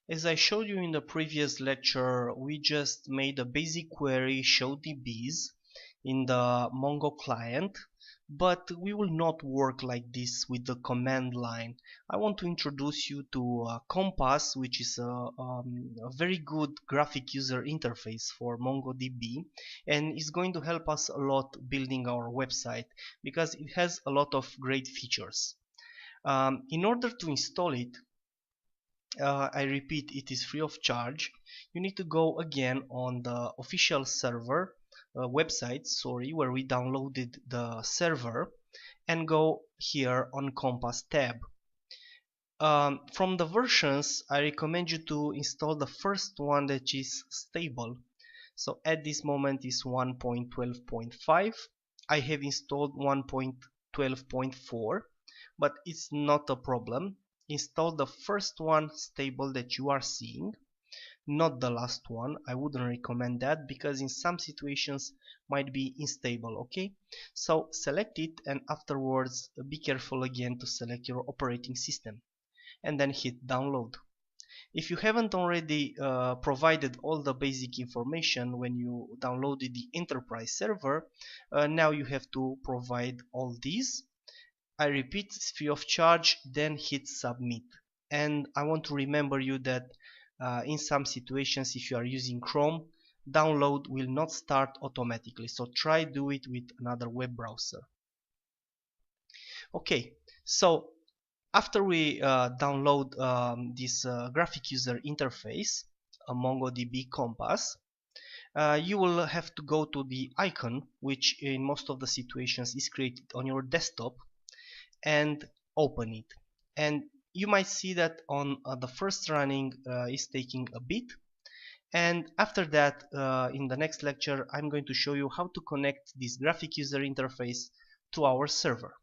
As I showed you in the previous lecture, we just made a basic query show DBs in the Mongo client, but we will not work like this with the command line. I want to introduce you to Compass, which is a very good graphic user interface for MongoDB, and is going to help us a lot building our website because it has a lot of great features. In order to install it, I repeat, it is free of charge. You need to go again on the official server website, where we downloaded the server, and go here on Compass tab. From the versions, I recommend you to install the first one that is stable. So at this moment is 1.12.5. I have installed 1.12.4, but it's not a problem. Install the first one stable that you are seeing, not the last one. I wouldn't recommend that because in some situations might be unstable. Okay, so select it, and afterwards be careful again to select your operating system and then hit download. If you haven't already provided all the basic information when you downloaded the enterprise server, now you have to provide all these. I repeat, it's free of charge, then hit submit. And I want to remember you that in some situations, if you are using Chrome, download will not start automatically, so try do it with another web browser. Okay, so after we download this graphic user interface, MongoDB Compass, you will have to go to the icon, which in most of the situations is created on your desktop, and open it. And you might see that on the first running is taking a bit, and after that in the next lecture I'm going to show you how to connect this graphic user interface to our server.